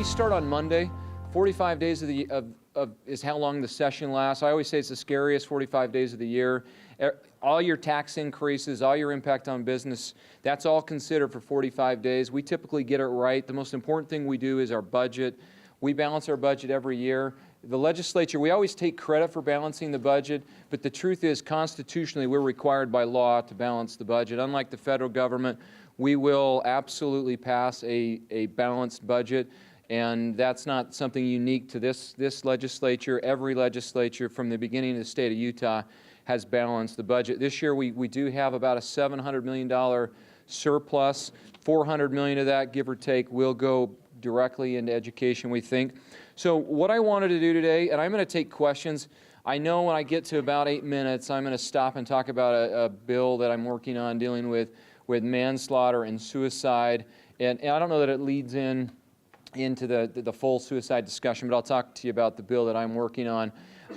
start on Monday. 45 days is how long the session lasts. I always say it's the scariest 45 days of the year. All your tax increases, all your impact on business, that's all considered for 45 days. We typically get it right. The most important thing we do is our budget. We balance our budget every year. The legislature, we always take credit for balancing the budget, but the truth is constitutionally we're required by law to balance the budget. Unlike the federal government, we will absolutely pass a balanced budget. And that's not something unique to this legislature. Every legislature from the beginning of the state of Utah has balanced the budget. This year we do have about a $700 million surplus. $400 million of that, give or take, will go directly into education, we think. So what I wanted to do today, and I'm going to take questions. I know when I get to about 8 minutes, I'm going to stop and talk about a bill that I'm working on dealing with manslaughter and suicide. And I don't know that it leads into the full suicide discussion, but I'll talk to you about the bill that I'm working on.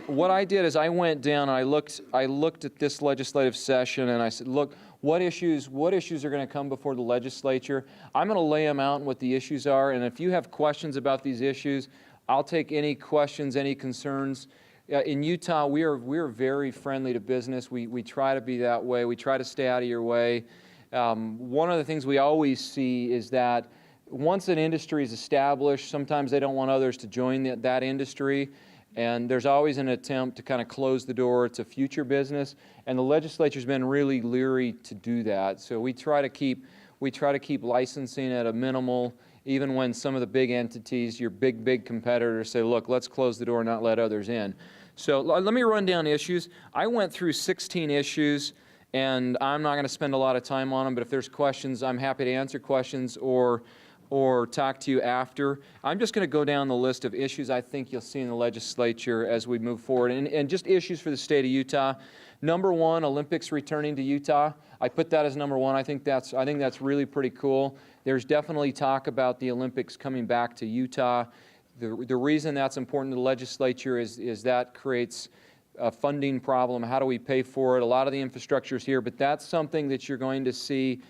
What I did is I went down and I looked at this legislative session and I said, look, what issues are going to come before the legislature? I'm going to lay them out and what the issues are, and if you have questions about these issues, I'll take any questions, any concerns. In Utah, we are very friendly to business. We try to be that way. We try to stay out of your way. One of the things we always see is that once an industry is established, sometimes they don't want others to join that industry, and there's always an attempt to kind of close the door to future business, and the legislature's been really leery to do that. So we try to keep licensing at a minimal, even when some of the big entities, your big competitors say, look, let's close the door and not let others in. So let me run down issues. I went through 16 issues, and I'm not going to spend a lot of time on them, but if there's questions, I'm happy to answer questions or talk to you after. I'm just going to go down the list of issues I think you'll see in the legislature as we move forward, and just issues for the state of Utah. Number one, Olympics returning to Utah. I put that as number one. I think that's really pretty cool. There's definitely talk about the Olympics coming back to Utah. The reason that's important to the legislature is that creates a funding problem. How do we pay for it? A lot of the infrastructure is here, but that's something that you're going to see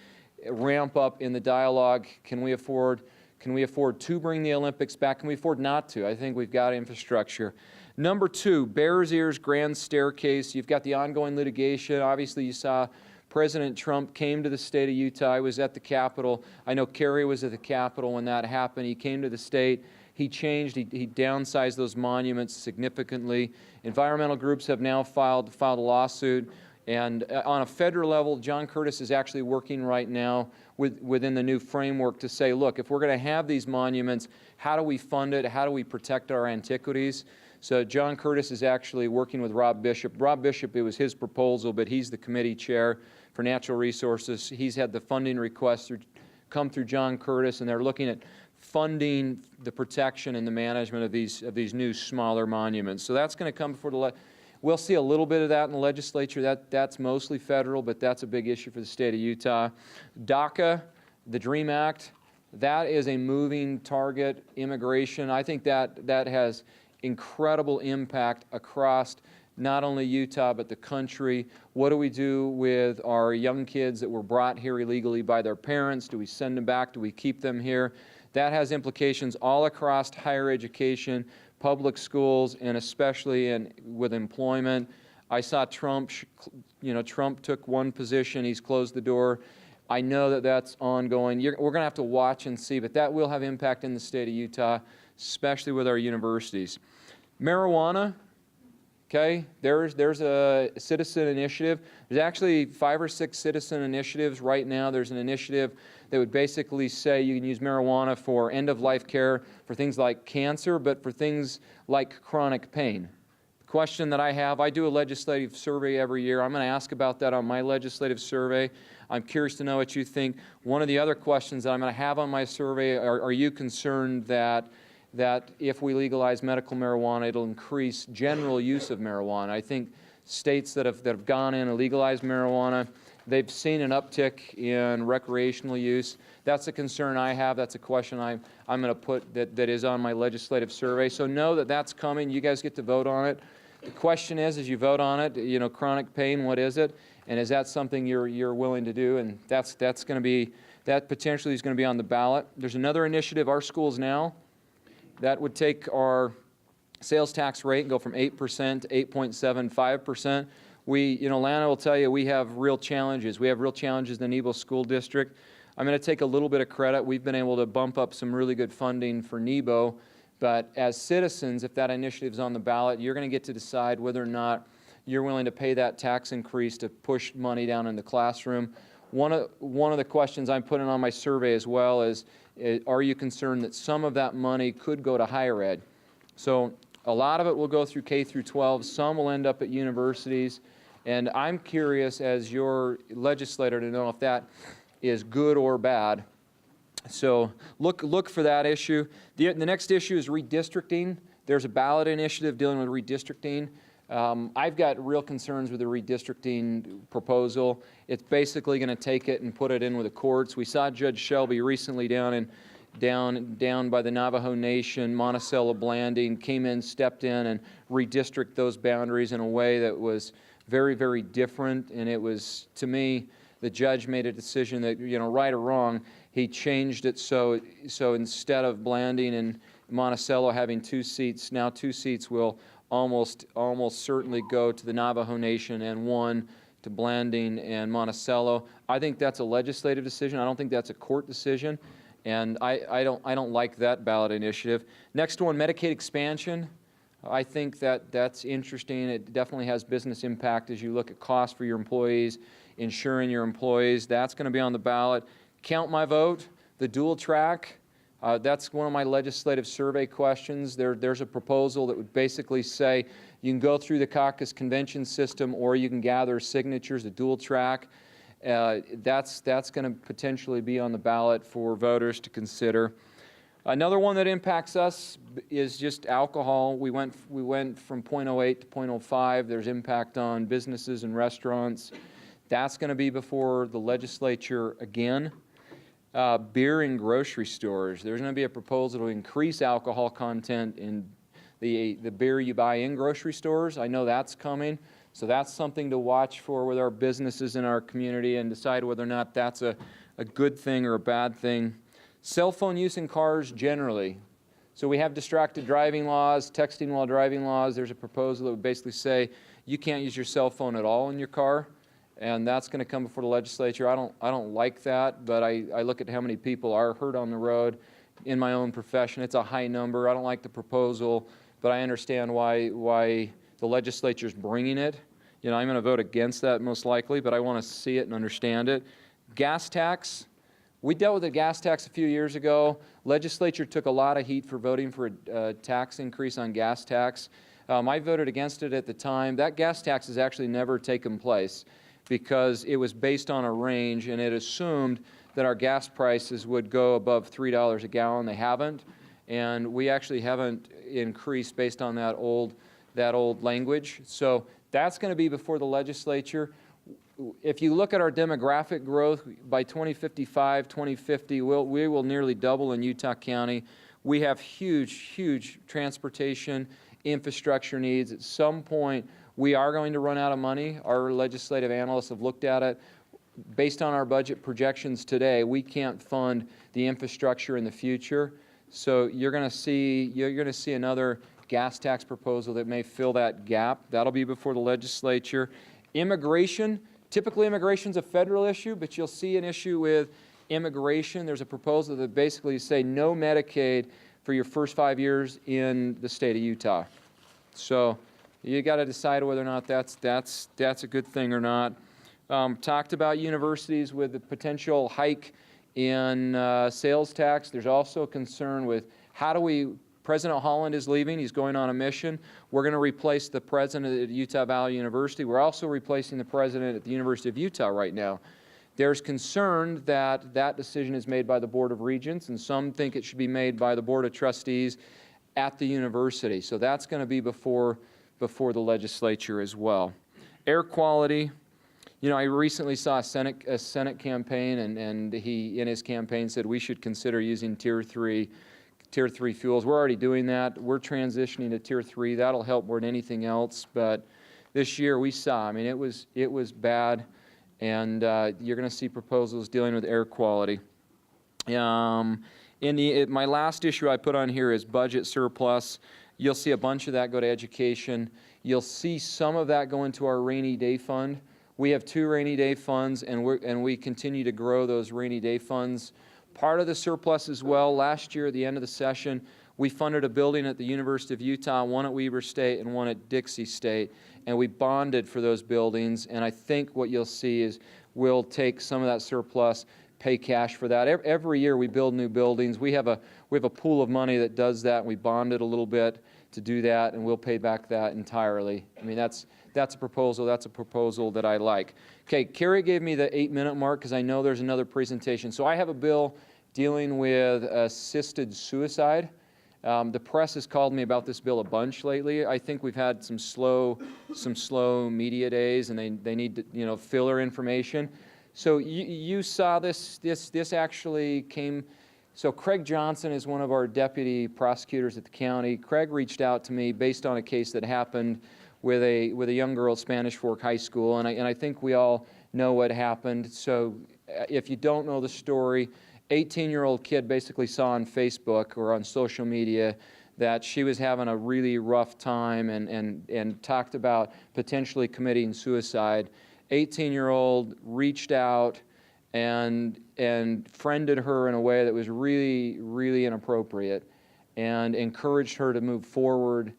ramp up in the dialogue. Can we afford to bring the Olympics back? Can we afford not to? I think we've got infrastructure. Number two, Bears Ears Grand Staircase. You've got the ongoing litigation. Obviously, you saw President Trump came to the state of Utah. He was at the Capitol. I know Kerry was at the Capitol when that happened. He came to the state. He changed. He downsized those monuments significantly. Environmental groups have now filed a lawsuit. And on a federal level, John Curtis is actually working right now within the new framework to say, look, if we're going to have these monuments, how do we fund it? How do we protect our antiquities? So John Curtis is actually working with Rob Bishop. Rob Bishop, it was his proposal, but he's the committee chair for natural resources. He's had the funding requests come through John Curtis, and they're looking at funding the protection and the management of these new smaller monuments. So that's going to come before the We'll see a little bit of that in the legislature. That's mostly federal, but that's a big issue for the state of Utah. DACA, the DREAM Act, that is a moving target. Immigration, I think that has incredible impact across not only Utah, but the country. What do we do with our young kids that were brought here illegally by their parents? Do we send them back? Do we keep them here? That has implications all across higher education, public schools, and especially with employment. I saw Trump took one position, he's closed the door. I know that that's ongoing. We're going to have to watch and see, but that will have impact in the state of Utah, especially with our universities. Marijuana, okay, there's a citizen initiative. There's actually 5 or 6 citizen initiatives right now. There's an initiative that would basically say you can use marijuana for end-of-life care for things like cancer, but for things like chronic pain. The question that I have, I do a legislative survey every year. I'm going to ask about that on my legislative survey. I'm curious to know what you think. One of the other questions that I'm going to have on my survey, are you concerned that if we legalize medical marijuana, it'll increase general use of marijuana? I think states that have gone in and legalized marijuana, they've seen an uptick in recreational use. That's a concern I have. That's a question I'm going to put that is on my legislative survey. So know that that's coming. You guys get to vote on it. The question is, as you vote on it, chronic pain, what is it? And is that something you're willing to do? And that potentially is going to be on the ballot. There's another initiative, Our Schools Now. That would take our sales tax rate and go from 8% to 8.75%. Lana will tell you we have real challenges. We have real challenges in the Nebo School District. I'm going to take a little bit of credit. We've been able to bump up some really good funding for Nebo, but as citizens, if that initiative is on the ballot, you're going to get to decide whether or not you're willing to pay that tax increase to push money down in the classroom. One of the questions I'm putting on my survey as well is, are you concerned that some of that money could go to higher ed? So a lot of it will go through K through 12. Some will end up at universities. And I'm curious as your legislator to know if that is good or bad. So look for that issue. The next issue is redistricting. There's a ballot initiative dealing with redistricting. I've got real concerns with the redistricting proposal. It's basically going to take it and put it in with the courts. We saw Judge Shelby recently down by the Navajo Nation, Monticello, Blanding, came in, stepped in, and redistrict those boundaries in a way that was very, very different. And it was, to me, the judge made a decision that, right or wrong, he changed it so instead of Blanding and Monticello having 2 seats, now 2 seats will almost certainly go to the Navajo Nation and 1 to Blanding and Monticello. I think that's a legislative decision. I don't think that's a court decision, and I don't like that ballot initiative. Next one, Medicaid expansion. I think that's interesting. It definitely has business impact as you look at costs for your employees, insuring your employees. That's going to be on the ballot. Count my vote, the dual track. That's one of my legislative survey questions. There's a proposal that would basically say you can go through the caucus convention system or you can gather signatures, a dual track. That's going to potentially be on the ballot for voters to consider. Another one that impacts us is just alcohol. We went from 0.08 to 0.05. There's impact on businesses and restaurants. That's going to be before the legislature again. Beer in grocery stores. There's going to be a proposal to increase alcohol content in the beer you buy in grocery stores. I know that's coming. So that's something to watch for with our businesses in our community and decide whether or not that's a good thing or a bad thing. Cell phone use in cars generally. So we have distracted driving laws, texting while driving laws. There's a proposal that would basically say you can't use your cell phone at all in your car, and that's going to come before the legislature. I don't like that, but I look at how many people are hurt on the road. In my own profession, it's a high number. I don't like the proposal, but I understand why the legislature's bringing it. I'm going to vote against that most likely, but I want to see it and understand it. Gas tax. We dealt with a gas tax a few years ago. Legislature took a lot of heat for voting for a tax increase on gas tax. I voted against it at the time. That gas tax has actually never taken place because it was based on a range and it assumed that our gas prices would go above $3 a gallon. They haven't, and we actually haven't increased based on that old language. So that's going to be before the legislature. If you look at our demographic growth, by 2055, 2050, we will nearly double in Utah County. We have huge transportation infrastructure needs. At some point, we are going to run out of money. Our legislative analysts have looked at it. Based on our budget projections today, we can't fund the infrastructure in the future. So you're going to see another gas tax proposal that may fill that gap. That'll be before the legislature. Immigration. Typically, immigration is a federal issue, but you'll see an issue with immigration. There's a proposal that basically say no Medicaid for your first 5 years in the state of Utah. So you got to decide whether or not that's a good thing or not. Talked about universities with the potential hike in sales tax. There's also concern with President Holland is leaving. He's going on a mission. We're going to replace the president at Utah Valley University. We're also replacing the president at the University of Utah right now. There's concern that that decision is made by the Board of Regents, and some think it should be made by the Board of Trustees at the university. So that's going to be before the legislature as well. Air quality. I recently saw a Senate campaign, and he, in his campaign, said we should consider using Tier 3 fuels. We're already doing that. We're transitioning to Tier 3. That'll help more than anything else. But this year we saw, it was bad, and you're going to see proposals dealing with air quality. My last issue I put on here is budget surplus. You'll see a bunch of that go to education. You'll see some of that go into our rainy day fund. We have 2 rainy day funds, and we continue to grow those rainy day funds. Part of the surplus as well, last year at the end of the session, we funded a building at the University of Utah, one at Weber State and one at Dixie State, and we bonded for those buildings. And I think what you'll see is we'll take some of that surplus, pay cash for that. Every year we build new buildings. We have a pool of money that does that, and we bonded a little bit to do that, and we'll pay back that entirely. I mean, that's a proposal. That's a proposal that I like. Okay, Carrie gave me the 8-minute mark because I know there's another presentation. So I have a bill dealing with assisted suicide. The press has called me about this bill a bunch lately. I think we've had some slow media days, and they need to, filler information. So you saw this actually came. So Craig Johnson is one of our deputy prosecutors at the county. Craig reached out to me based on a case that happened with a young girl at Spanish Fork High School, and I think we all know what happened. So if you don't know the story, 18-year-old kid basically saw on Facebook or on social media that she was having a really rough time and talked about potentially committing suicide. 18-year-old reached out and friended her in a way that was really, really inappropriate, and encouraged her to move forward,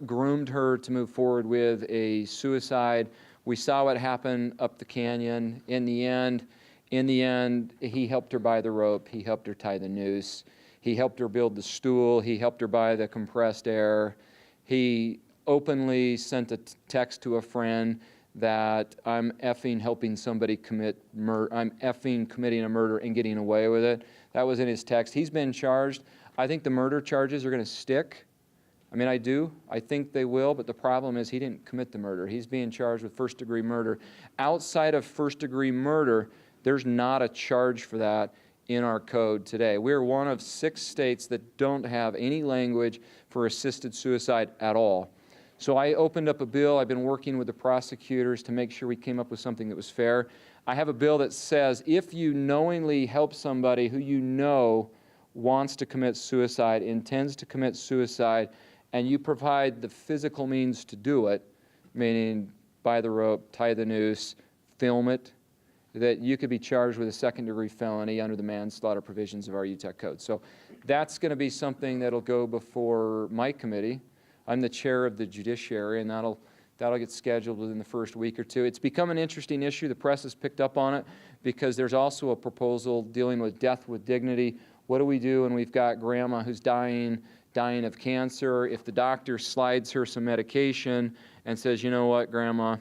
groomed her to move forward with a suicide. We saw what happened up the canyon. In the end, he helped her buy the rope. He helped her tie the noose. He helped her build the stool. He helped her buy the compressed air. He openly sent a text to a friend that I'm effing helping somebody commit murder. I'm effing committing a murder and getting away with it. That was in his text. He's been charged. I think the murder charges are going to stick. I mean, I do. I think they will, but the problem is he didn't commit the murder. He's being charged with first-degree murder. Outside of first-degree murder, there's not a charge for that in our code today. We're one of 6 states that don't have any language for assisted suicide at all. So I opened up a bill. I've been working with the prosecutors to make sure we came up with something that was fair. I have a bill that says if you knowingly help somebody who you know wants to commit suicide, intends to commit suicide, and you provide the physical means to do it, meaning buy the rope, tie the noose, film it, that you could be charged with a second-degree felony under the manslaughter provisions of our Utah Code. So that's going to be something that'll go before my committee. I'm the chair of the judiciary, and that'll get scheduled within the first week or 2. It's become an interesting issue. The press has picked up on it because there's also a proposal dealing with death with dignity. What do we do when we've got grandma who's dying of cancer? If the doctor slides her some medication and says, you know what, grandma,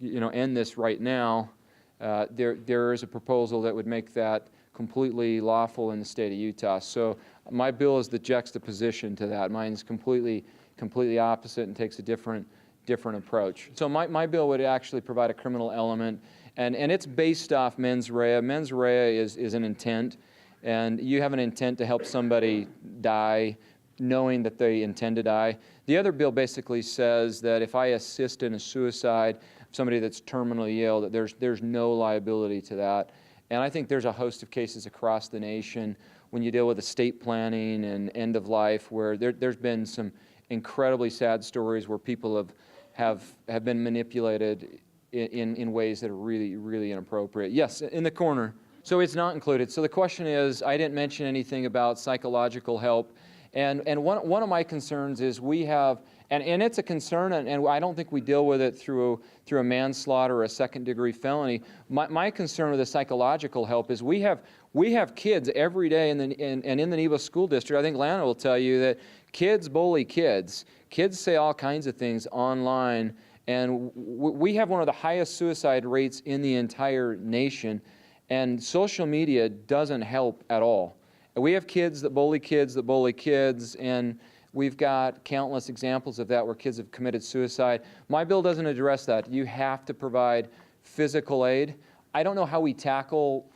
end this right now, there is a proposal that would make that completely lawful in the state of Utah. So my bill is the juxtaposition to that. Mine is completely opposite and takes a different approach. So my bill would actually provide a criminal element, and it's based off mens rea. Mens rea is an intent, and you have an intent to help somebody die knowing that they intend to die. The other bill basically says that if I assist in a suicide, somebody that's terminally ill, that there's no liability to that. And I think there's a host of cases across the nation when you deal with estate planning and end of life where there's been some incredibly sad stories where people have been manipulated in ways that are really, really inappropriate. Yes, in the corner. So it's not included. So the question is, I didn't mention anything about psychological help. And one of my concerns is we have, and it's a concern, and I don't think we deal with it through a manslaughter or a second-degree felony. My concern with the psychological help is we have kids every day in the Nebo School District. I think Lana will tell you that kids bully kids. Kids say all kinds of things online, and we have one of the highest suicide rates in the entire nation, and social media doesn't help at all. We have kids that bully kids, and we've got countless examples of that where kids have committed suicide. My bill doesn't address that. You have to provide physical aid. I don't know how we tackle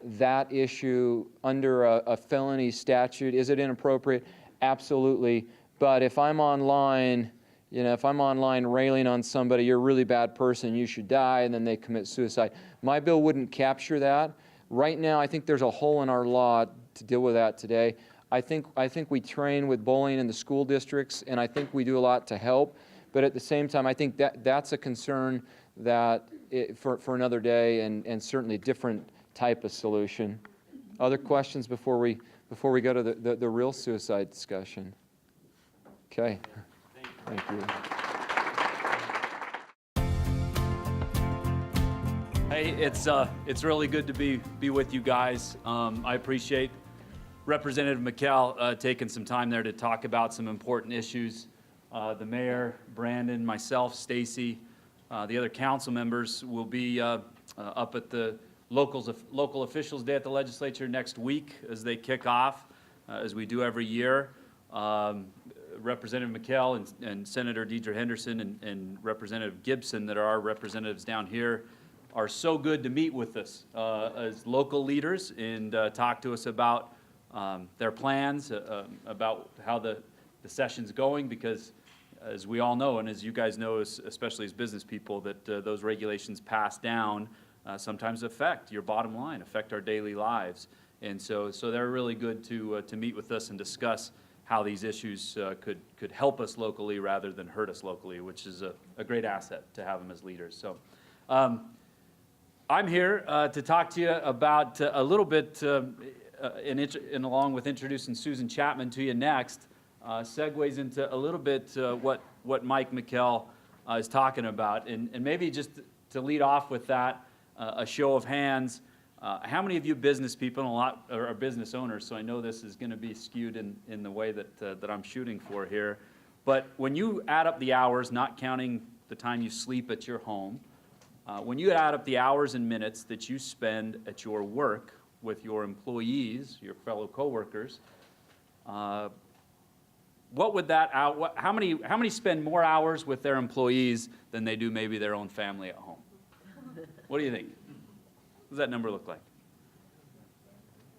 that issue under a felony statute. Is it inappropriate? Absolutely. But if I'm online, railing on somebody, you're a really bad person, you should die, and then they commit suicide. My bill wouldn't capture that. Right now, I think there's a hole in our law to deal with that today. I think we train with bullying in the school districts, and I think we do a lot to help. But at the same time, I think that's a concern that for another day, and certainly a different type of solution. Other questions before we go to the real suicide discussion? Okay. Thank you. Hey, it's really good to be with you guys. I appreciate Representative McKell taking some time there to talk about some important issues. The mayor, Brandon, myself, Stacy, the other council members will be up at the local officials day at the legislature next week as they kick off, as we do every year. Representative McKell and Senator Deidre Henderson and Representative Gibson, that are our representatives down here, are so good to meet with us as local leaders and talk to us about their plans, about how the session's going, because as we all know, and as you guys know, especially as business people, that those regulations passed down sometimes affect your bottom line, affect our daily lives. And so they're really good to meet with us and discuss how these issues could help us locally rather than hurt us locally, which is a great asset to have them as leaders. So I'm here to talk to you about a little bit, and along with introducing Susan Chapman to you next, segues into a little bit what Mike McKell is talking about. And maybe just to lead off with that, a show of hands. How many of you business people, and a lot are business owners, so I know this is going to be skewed in the way that I'm shooting for here. But when you add up the hours, not counting the time you sleep at your home, when you add up the hours and minutes that you spend at your work with your employees, your fellow coworkers, what would that how many spend more hours with their employees than they do maybe their own family at home? What do you think? What does that number look like?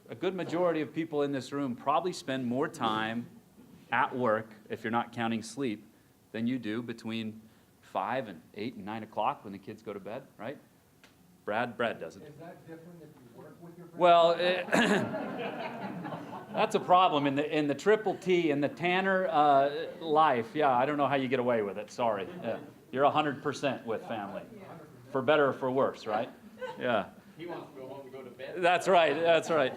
A good majority of people in this room probably spend more time at work, if you're not counting sleep, than you do between 5 and 8 and 9 o'clock when the kids go to bed, right? Brad doesn't. Is that different if you work with your friends? Well, that's a problem in the triple T, in the Tanner life. Yeah, I don't know how you get away with it. Sorry. You're 100% with family, for better or for worse, right? Yeah. He wants to go home and go to bed. That's right. That's right.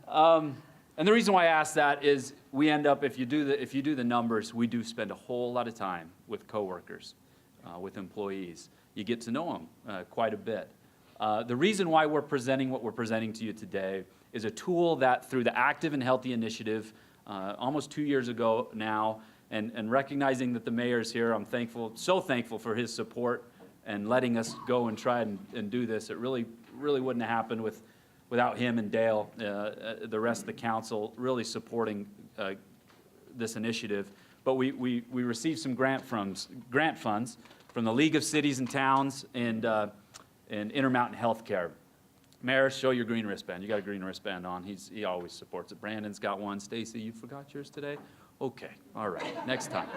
And the reason why I ask that is we end up, if you do the numbers, we do spend a whole lot of time with coworkers, with employees. You get to know them quite a bit. The reason why we're presenting what we're presenting to you today is a tool that through the Active and Healthy Initiative, almost 2 years ago now, and recognizing that the mayor's here, I'm thankful, so thankful for his support and letting us go and try and do this. It really wouldn't have happened without him and Dale, the rest of the council really supporting this initiative. But we received some grant funds from the League of Cities and Towns and Intermountain Healthcare. Mayor, show your green wristband. You got a green wristband on. He always supports it. Brandon's got one. Stacy, you forgot yours today? Okay, all right, next time.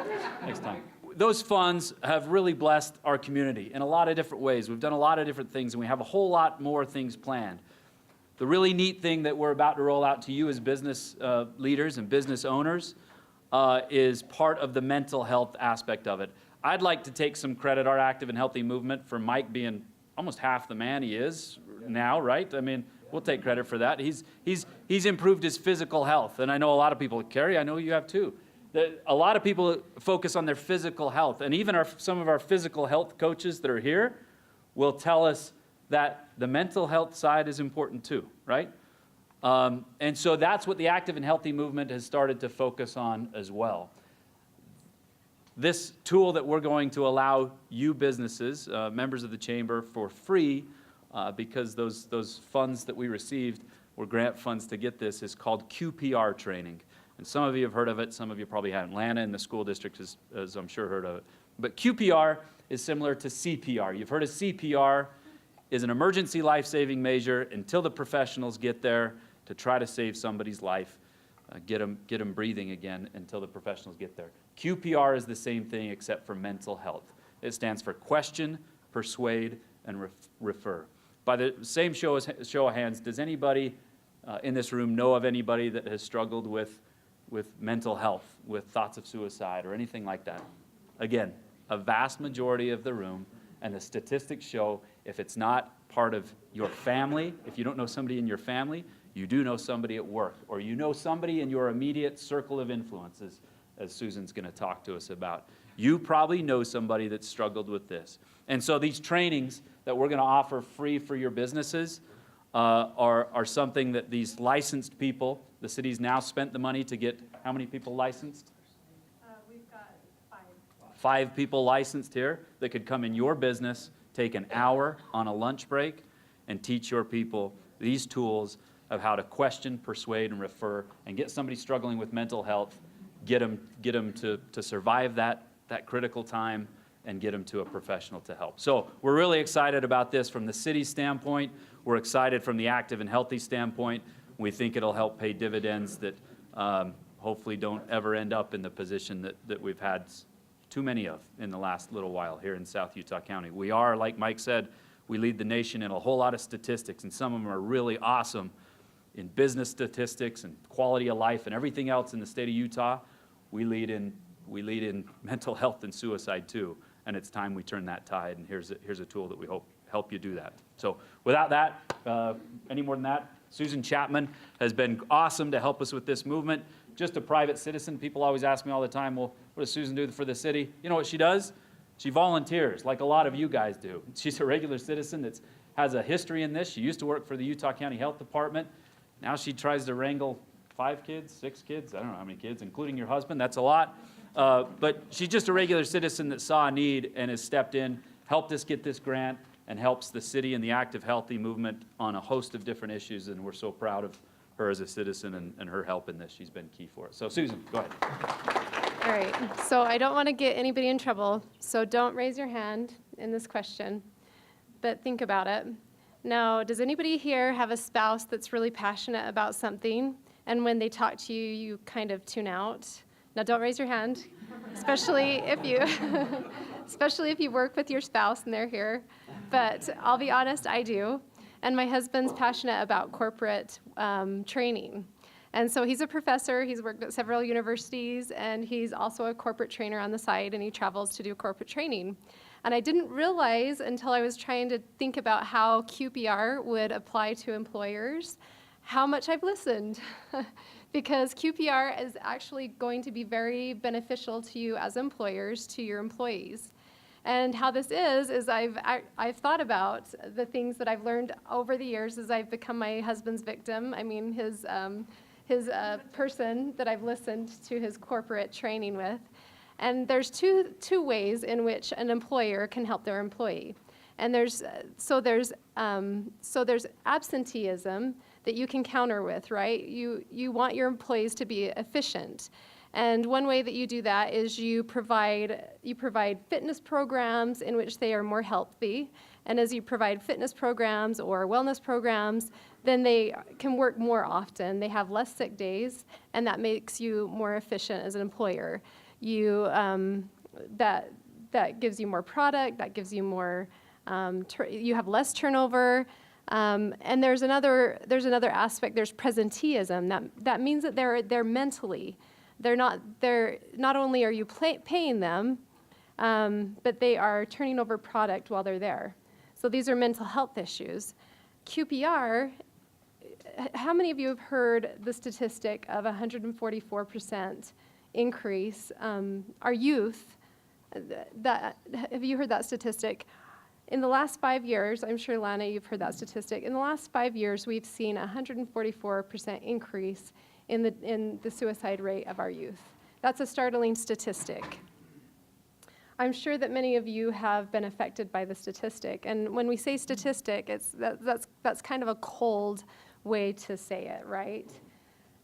Those funds have really blessed our community in a lot of different ways. We've done a lot of different things, and we have a whole lot more things planned. The really neat thing that we're about to roll out to you as business leaders and business owners is part of the mental health aspect of it. I'd like to take some credit, our Active and Healthy movement, for Mike being almost half the man he is now, right? I mean, we'll take credit for that. He's improved his physical health, and I know a lot of people, Carrie, I know you have too. A lot of people focus on their physical health, and even some of our physical health coaches that are here will tell us that the mental health side is important too, right? And so that's what the Active and Healthy movement has started to focus on as well. This tool that we're going to allow you businesses, members of the chamber, for free, because those funds that we received were grant funds to get this, is called QPR training. And some of you have heard of it, some of you probably haven't. Lana in the school district has I'm sure heard of it. But QPR is similar to CPR. You've heard of CPR is an emergency life-saving measure until the professionals get there to try to save somebody's life, get them breathing again until the professionals get there. QPR is the same thing except for mental health. It stands for question, persuade, and refer. By the same show of hands, does anybody in this room know of anybody that has struggled with mental health, with thoughts of suicide or anything like that? Again, a vast majority of the room, and the statistics show if it's not part of your family, if you don't know somebody in your family, you do know somebody at work, or you know somebody in your immediate circle of influences, as Susan's going to talk to us about. You probably know somebody that struggled with this. And so these trainings that we're going to offer free for your businesses are something that these licensed people, the city's now spent the money to get how many people licensed? We've got 5. 5 people licensed here that could come in your business, take an hour on a lunch break, and teach your people these tools of how to question, persuade, and refer, and get somebody struggling with mental health, get them to survive that critical time, and get them to a professional to help. So we're really excited about this from the city's standpoint. We're excited from the active and healthy standpoint. We think it'll help pay dividends that hopefully don't ever end up in the position that we've had too many of in the last little while here in South Utah County. We are, like Mike said, we lead the nation in a whole lot of statistics, and some of them are really awesome in business statistics and quality of life and everything else in the state of Utah. We lead in mental health and suicide too, and it's time we turn that tide, and here's a tool that we hope help you do that. So without that, any more than that, Susan Chapman has been awesome to help us with this movement. Just a private citizen. People always ask me all the time, well, what does Susan do for the city? You know what she does? She volunteers, like a lot of you guys do. She's a regular citizen that has a history in this. She used to work for the Utah County Health Department. Now she tries to wrangle 5 kids, 6 kids, I don't know how many kids, including your husband. That's a lot. But she's just a regular citizen that saw a need and has stepped in, helped us get this grant, and helps the city and the active healthy movement on a host of different issues, and we're so proud of her as a citizen and her help in this. She's been key for it. So Susan, go ahead. All right, so I don't want to get anybody in trouble, so don't raise your hand in this question, but think about it. Now, does anybody here have a spouse that's really passionate about something, and when they talk to you, you kind of tune out? Now, don't raise your hand, especially if you work with your spouse and they're here. But I'll be honest, I do. And my husband's passionate about corporate training. And so he's a professor, he's worked at several universities, and he's also a corporate trainer on the side, and he travels to do corporate training. And I didn't realize until I was trying to think about how QPR would apply to employers, how much I've listened. Because QPR is actually going to be very beneficial to you as employers, to your employees. And how this is I've thought about the things that I've learned over the years as I've become my husband's victim. I mean, his person that I've listened to his corporate training with. And there's two ways in which an employer can help their employee. And there's absenteeism that you can counter with, right? You want your employees to be efficient. And one way that you do that is you provide fitness programs in which they are more healthy. And as you provide fitness programs or wellness programs, then they can work more often. They have less sick days, and that makes you more efficient as an employer. That gives you more product, that gives you more, you have less turnover. And there's another aspect, there's presenteeism. That means that they're mentally, not only are you paying them, but they are turning over product while they're there. So these are mental health issues. QPR, how many of you have heard the statistic of 144% increase? Our youth, have you heard that statistic? In the last 5 years, I'm sure, Lana, you've heard that statistic. In the last 5 years, we've seen a 144% increase in the suicide rate of our youth. That's a startling statistic. I'm sure that many of you have been affected by the statistic. And when we say statistic, that's kind of a cold way to say it, right?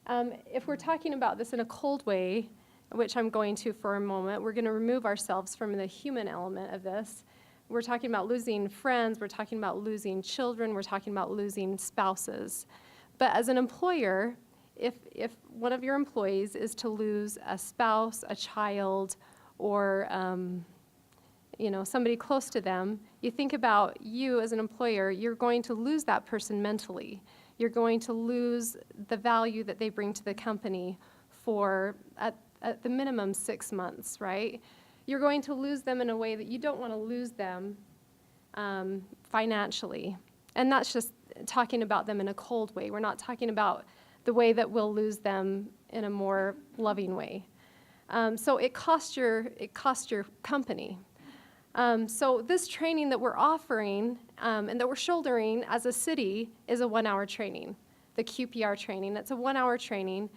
If we're talking about this in a cold way, which I'm going to for a moment, we're going to remove ourselves from the human element of this. We're talking about losing friends, we're talking about losing children, we're talking about losing spouses. But as an employer, if one of your employees is to lose a spouse, a child, or somebody close to them, You think about you as an employer, you're going to lose that person mentally. You're going to lose the value that they bring to the company for, at the minimum, 6 months, right? You're going to lose them in a way that you don't want to lose them financially. And that's just talking about them in a cold way. We're not talking about the way that we'll lose them in a more loving way. So it costs your company. So this training that we're offering and that we're shouldering as a city is a 1-hour training, the QPR training. It's a 1-hour training.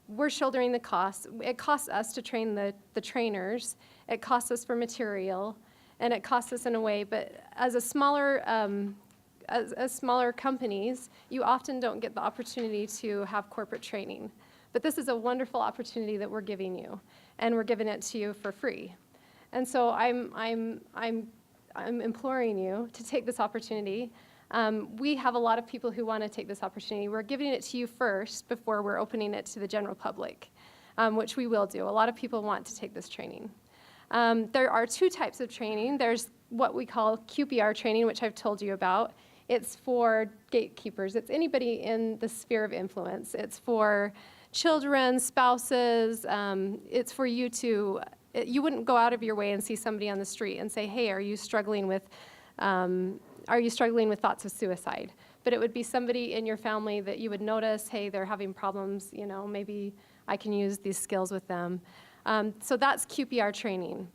We're shouldering the cost. It costs us to train the trainers. It costs us for material, and it costs us in a way. But as a smaller as smaller companies, you often don't get the opportunity to have corporate training. But this is a wonderful opportunity that we're giving you, and we're giving it to you for free. And so I'm imploring you to take this opportunity. We have a lot of people who want to take this opportunity. We're giving it to you first before we're opening it to the general public, which we will do. A lot of people want to take this training. There are 2 types of training. There's what we call QPR training, which I've told you about. It's for gatekeepers. It's anybody in the sphere of influence. It's for children, spouses. It's for you to, you wouldn't go out of your way and see somebody on the street and say, hey, are you struggling with thoughts of suicide? But it would be somebody in your family that you would notice, hey, they're having problems, maybe I can use these skills with them. So that's QPR training.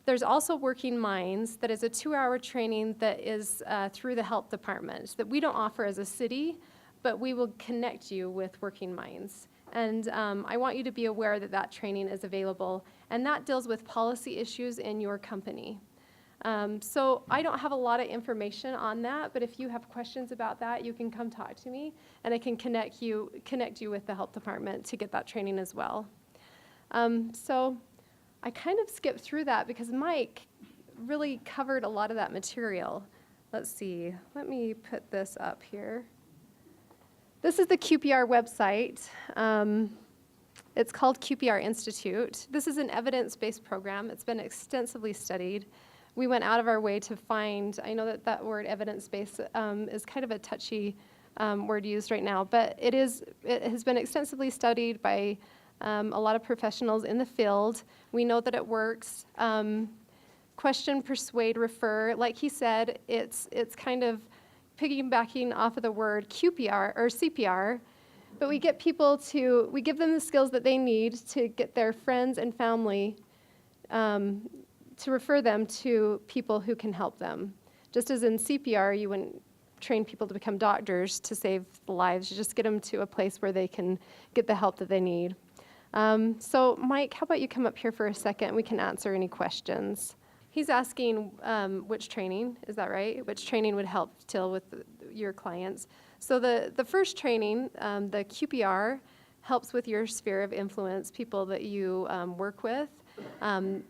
There's also Working Minds, that is a 2-hour training that is through the health department that we don't offer as a city, but we will connect you with Working Minds. And I want you to be aware that that training is available, and that deals with policy issues in your company. So I don't have a lot of information on that, but if you have questions about that, you can come talk to me, and I can connect you with the health department to get that training as well. So I kind of skipped through that because Mike really covered a lot of that material. Let's see, let me put this up here. This is the QPR website. It's called QPR Institute. This is an evidence-based program. It's been extensively studied. We went out of our way to find, I know that word evidence-based is kind of a touchy word used right now, but it has been extensively studied by a lot of professionals in the field. We know that it works. Question, persuade, refer. Like he said, it's kind of piggybacking off of the word QPR or CPR, but we get people we give them the skills that they need to get their friends and family to refer them to people who can help them. Just as in CPR, you wouldn't train people to become doctors to save lives. You just get them to a place where they can get the help that they need. So Mike, how about you come up here for a second and we can answer any questions. He's asking which training, is that right? Which training would help deal with your clients? So the first training, the QPR, helps with your sphere of influence, people that you work with. And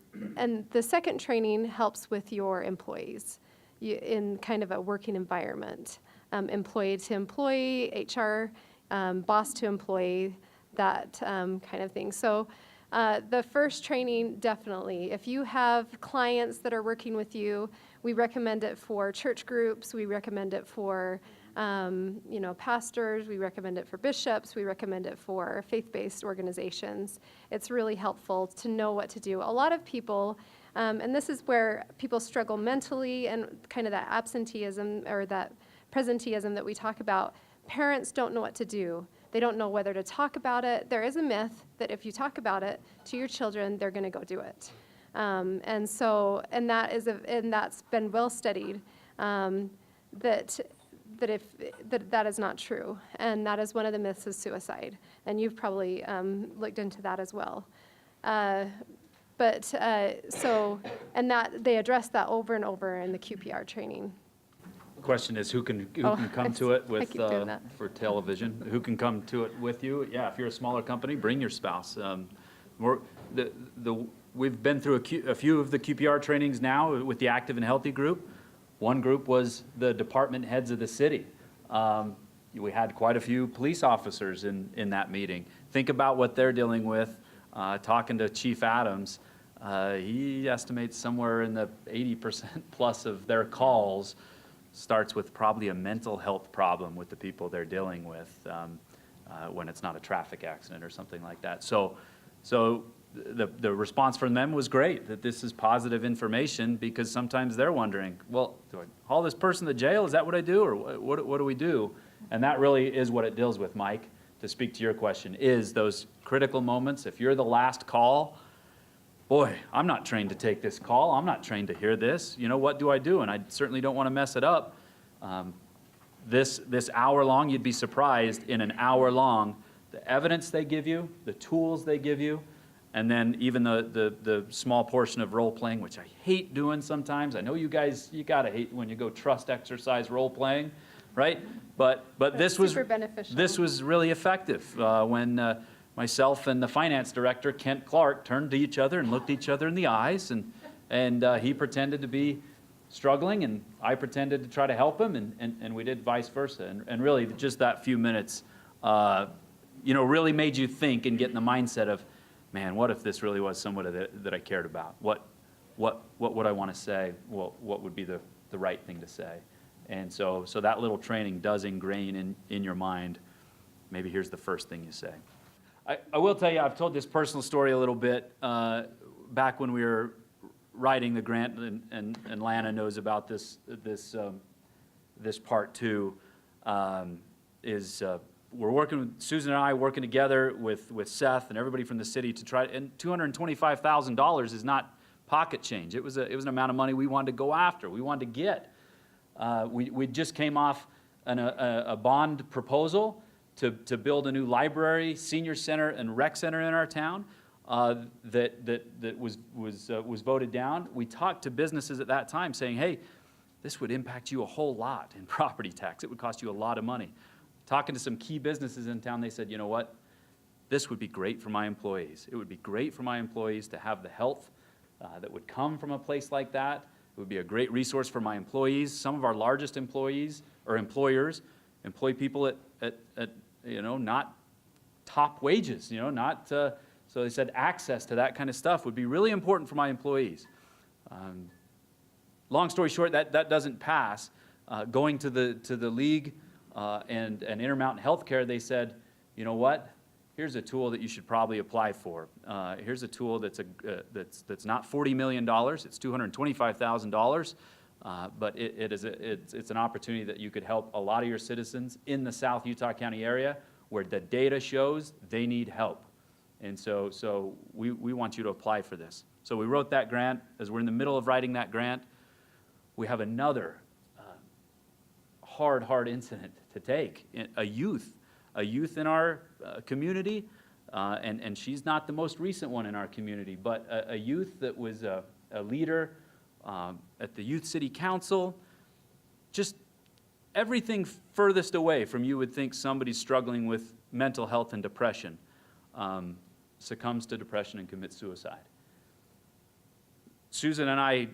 the second training helps with your employees in kind of a working environment. Employee to employee, HR, boss to employee, that kind of thing. So the first training, definitely. If you have clients that are working with you, we recommend it for church groups. We recommend it for pastors. We recommend it for bishops. We recommend it for faith-based organizations. It's really helpful to know what to do. A lot of people, and this is where people struggle mentally and kind of that absenteeism or that presenteeism that we talk about. Parents don't know what to do. They don't know whether to talk about it. There is a myth that if you talk about it to your children, they're going to go do it. And that's been well studied, that is not true. And that is one of the myths of suicide. And you've probably looked into that as well. And that they address that over and over in the QPR training. Question is, who can come to it with for television? Who can come to it with you? Yeah, if you're a smaller company, bring your spouse. We've been through a few of the QPR trainings now with the Active and Healthy group. One group was the department heads of the city. We had quite a few police officers in that meeting. Think about what they're dealing with, talking to Chief Adams. he estimates somewhere in the 80% plus of their calls starts with probably a mental health problem with the people they're dealing with when it's not a traffic accident or something like that. So the response from them was great, that this is positive information, because sometimes they're wondering, well, do I haul this person to jail? Is that what I do, or what do we do? And that really is what it deals with, Mike, to speak to your question, is those critical moments. If you're the last call, boy, I'm not trained to take this call. I'm not trained to hear this. You know, what do I do? And I certainly don't want to mess it up. This hour long, you'd be surprised, in an hour long, the evidence they give you, the tools they give you, and then even the small portion of role playing, which I hate doing sometimes. I know you guys, you gotta hate when you go trust exercise role playing, right? But this was super beneficial. This was really effective when myself and the finance director, Kent Clark, turned to each other and looked each other in the eyes, and he pretended to be struggling, and I pretended to try to help him, and we did vice versa. And really, just that few minutes, really made you think and get in the mindset of, man, what if this really was somebody that I cared about? What would I want to say? What would be the right thing to say? And so that little training does ingrain in your mind, maybe here's the first thing you say. I will tell you, I've told this personal story a little bit back when we were writing the grant, and Lana knows about this part too, we're working, Susan and I working together with Seth and everybody from the city to try, and $225,000 is not pocket change. It was an amount of money we wanted to go after, we wanted to get. We just came off a bond proposal to build a new library, senior center, and rec center in our town that was voted down. We talked to businesses at that time saying, hey, this would impact you a whole lot in property tax. It would cost you a lot of money. Talking to some key businesses in town, they said, you know what? This would be great for my employees. It would be great for my employees to have the health that would come from a place like that. It would be a great resource for my employees. Some of our largest employees or employers employ people at not top wages, not, so they said access to that kind of stuff would be really important for my employees. Long story short, that doesn't pass. Going to the league and Intermountain Healthcare, they said, you know what? Here's a tool that you should probably apply for. Here's a tool that's not $40 million. It's $225,000. But it's an opportunity that you could help a lot of your citizens in the South Utah County area where the data shows they need help. And so we want you to apply for this. So we wrote that grant. As we're in the middle of writing that grant, we have another hard incident to take. A youth in our community, and she's not the most recent one in our community, but a youth that was a leader at the Youth City Council, just everything furthest away from you would think somebody's struggling with mental health and depression, succumbs to depression and commits suicide. Susan and I,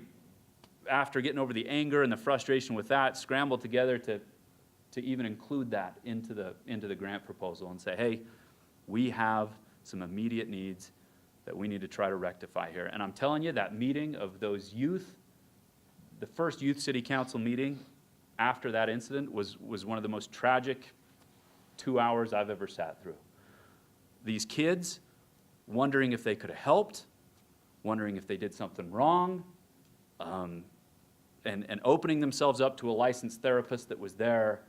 after getting over the anger and the frustration with that, scrambled together to even include that into the grant proposal and say, hey, we have some immediate needs that we need to try to rectify here. And I'm telling you, that meeting of those youth, the first Youth City Council meeting after that incident was one of the most tragic 2 hours I've ever sat through. These kids wondering if they could have helped, wondering if they did something wrong, and opening themselves up to a licensed therapist that was there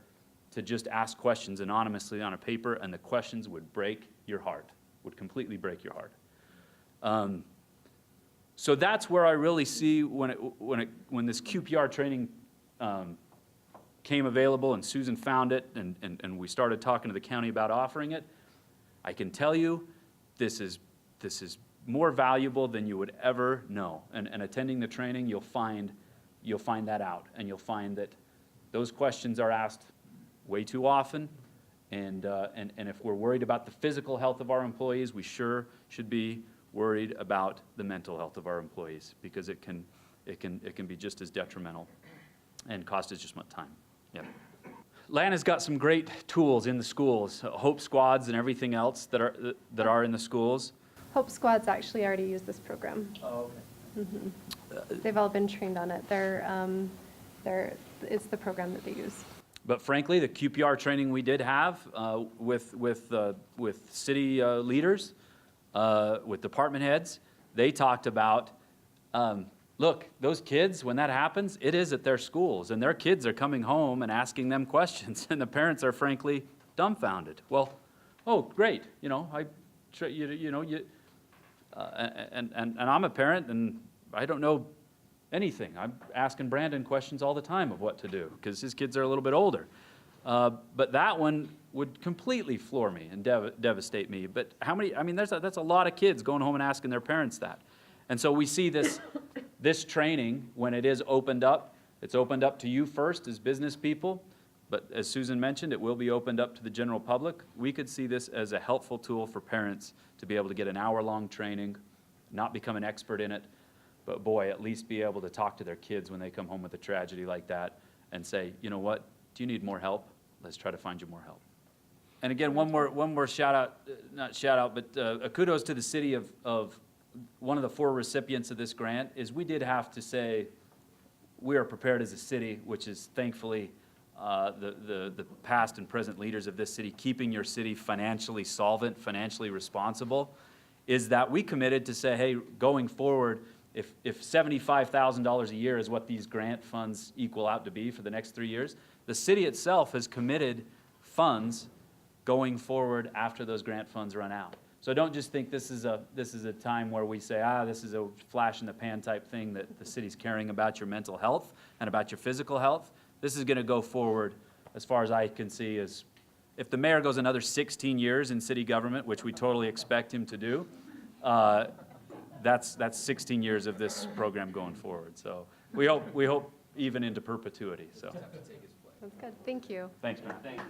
to just ask questions anonymously on a paper, and the questions would break your heart, would completely break your heart. So that's where I really see when this QPR training came available and Susan found it and we started talking to the county about offering it. I can tell you this is more valuable than you would ever know. And attending the training, you'll find that out, and you'll find that those questions are asked way too often. And if we're worried about the physical health of our employees, we sure should be worried about the mental health of our employees, because it can be just as detrimental and cost us just much time. Yeah. Lana's got some great tools in the schools, hope squads and everything else that are in the schools. Hope Squad's actually already used this program. Oh, okay. They've all been trained on it. It's the program that they use. But frankly, the QPR training we did have with city leaders, with department heads, they talked about, look, those kids, when that happens, it is at their schools, and their kids are coming home and asking them questions, and the parents are frankly dumbfounded. Well, oh, great, and I'm a parent, and I don't know anything. I'm asking Brandon questions all the time of what to do because his kids are a little bit older. But that one would completely floor me and devastate me. But how many? I mean, that's a lot of kids going home and asking their parents that. And so we see this training when it is opened up. It's opened up to you first as business people, but as Susan mentioned, it will be opened up to the general public. We could see this as a helpful tool for parents to be able to get an hour-long training, not become an expert in it, but boy, at least be able to talk to their kids when they come home with a tragedy like that and say, you know what, do you need more help? Let's try to find you more help. And again, one more shout out, not shout out, but a kudos to the city of one of the 4 recipients of this grant is we did have to say we are prepared as a city, which is thankfully the past and present leaders of this city, keeping your city financially solvent, financially responsible, is that we committed to say, hey, going forward, if $75,000 a year is what these grant funds equal out to be for the next 3 years, the city itself has committed funds going forward after those grant funds run out. So don't just think this is a time where we say, this is a flash in the pan type thing that the city's caring about your mental health and about your physical health. This is going to go forward, as far as I can see, is if the mayor goes another 16 years in city government, which we totally expect him to do, that's 16 years of this program going forward. So we hope even into perpetuity. So That's good. Thank you. thanks, man. Thanks.